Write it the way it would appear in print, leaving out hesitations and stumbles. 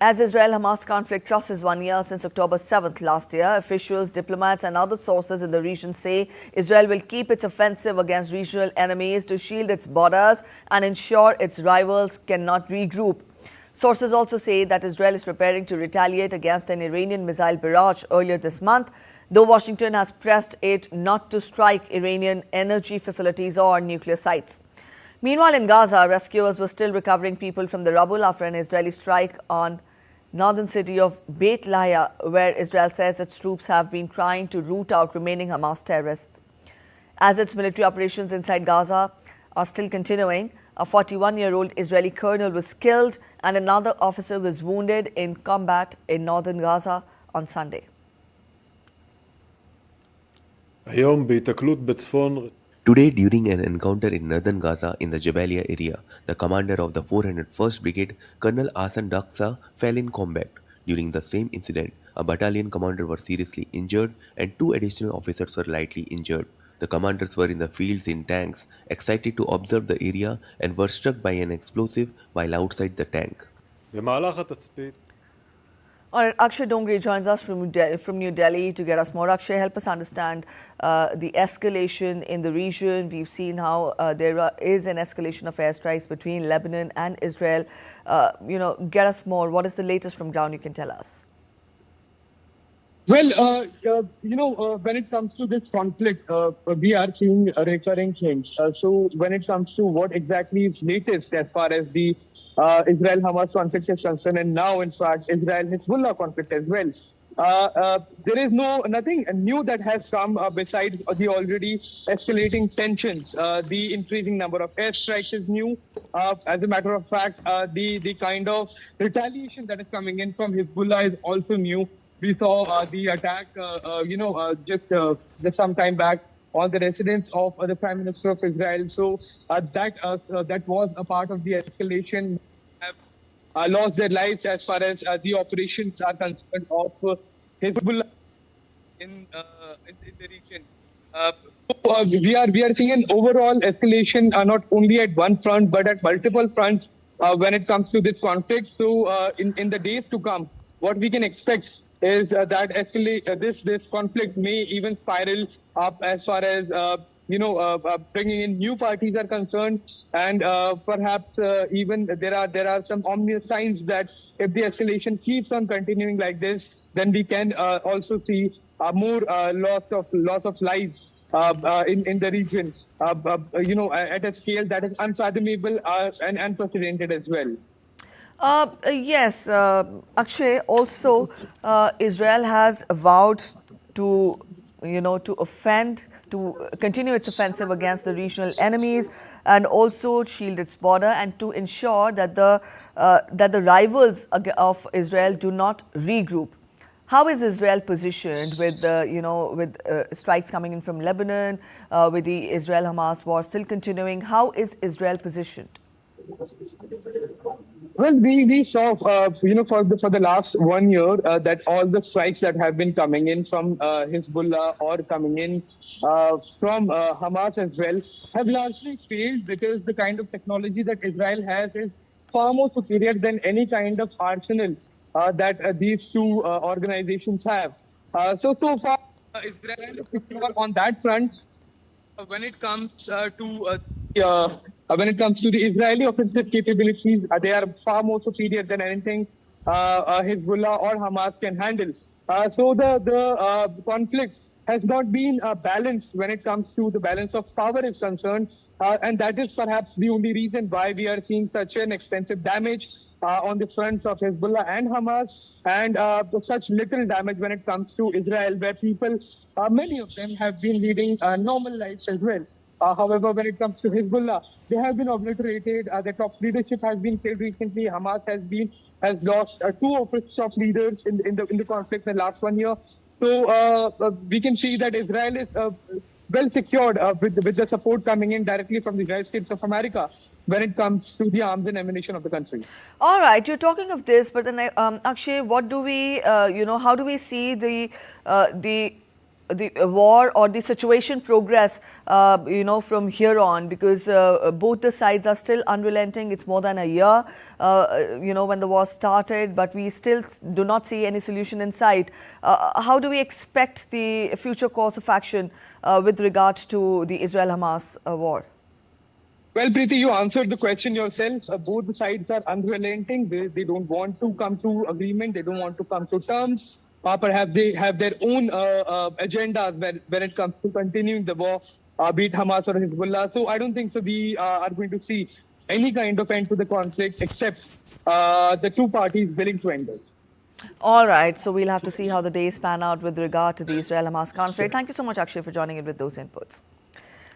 As Israel-Hamas conflict crosses 1 year since October 7th last year, officials, diplomats and other sources in the region say Israel will keep its offensive against regional enemies to shield its borders and ensure its rivals cannot regroup. Sources also say that Israel is preparing to retaliate against an Iranian missile barrage earlier this month, though Washington has pressed it not to strike Iranian energy facilities or nuclear sites. Meanwhile, in Gaza, rescuers were still recovering people from the rubble after an Israeli strike on northern city of Beit Lahiya, where Israel says its troops have been trying to root out remaining Hamas terrorists. As its military operations inside Gaza are still continuing, a 41-year-old Israeli colonel was killed and another officer was wounded in combat in northern Gaza on Sunday. Today, during an encounter in northern Gaza in the Jabalia area, the commander of the 401st Brigade, Colonel Hassan Daksa, fell in combat. During the same incident, a battalion commander was seriously injured and 2 additional officers were lightly injured. The commanders were in the fields in tanks, excited to observe the area, and were struck by an explosive while outside the tank. All right, Akshay Dongre joins us from New Delhi to get us more. Akshay, help us understand the escalation in the region. We've seen how there is an escalation of airstrikes between Lebanon and Israel. Get us more. What is the latest from ground you can tell us? Well, when it comes to this conflict, we are seeing a recurring change. So when it comes to what exactly is latest as far as the Israel-Hamas conflict is concerned, and now, in fact, Israel-Hezbollah conflict as well, there is nothing new that has come besides the already escalating tensions. The increasing number of airstrikes is new. As a matter of fact, the kind of retaliation that is coming in from Hezbollah is also new. We saw the attack, just some time back on the residence of the Prime Minister of Israel. So that was a part of the escalation. Have lost their lives as far as the operations are concerned of Hezbollah in the region. We are seeing an overall escalation, not only at one front but at multiple fronts when it comes to this conflict. So in the days to come, what we can expect is that this conflict may even spiral up as far as bringing in new parties are concerned, and perhaps even there are some ominous signs that if the escalation keeps on continuing like this, then we can also see more loss of lives in the region, at a scale that is unfathomable and unprecedented as well. Yes, Akshay, also Israel has vowed to continue its offensive against the regional enemies and also shield its border and to ensure that the rivals of Israel do not regroup. How is Israel positioned with strikes coming in from Lebanon, with the Israel-Hamas war still continuing? How is Israel positioned? Well, we saw, for the last 1 year, that all the strikes that have been coming in from Hezbollah or coming in from Hamas as well have largely failed because the kind of technology that Israel has is far more superior than any kind of arsenal that these two organizations have. So far, Israel is secure on that front. When it comes to the Israeli offensive capabilities, they are far more superior than anything Hezbollah or Hamas can handle. So the conflict has not been balanced when it comes to the balance of power is concerned, and that is perhaps the only reason why we are seeing such an extensive damage on the fronts of Hezbollah and Hamas, and such little damage when it comes to Israel, where people, many of them have been leading normal lives as well. However, when it comes to Hezbollah, they have been obliterated. The top leadership has been killed recently. Hamas has lost 2 top leaders in the conflict in the last 1 year. So we can see that Israel is well secured with the support coming in directly from the United States of America when it comes to the arms and ammunition of the country. All right, you're talking of this, but then Akshay, what do we, how do we see the the war or the situation progress, from here on? Because both the sides are still unrelenting. It's more than a year, when the war started, but we still do not see any solution in sight. How do we expect the future course of action with regard to the Israel-Hamas war? Well, Preeti, you answered the question yourself. Both the sides are unrelenting. They don't want to come to agreement. They don't want to come to terms. Perhaps they have their own agenda when it comes to continuing the war, be it Hamas or Hezbollah. So I don't think so. We are going to see any kind of end to the conflict except the two parties willing to end it. All right. So we'll have to see how the days pan out with regard to the Israel-Hamas conflict. Thank you so much, Akshay, for joining in with those inputs.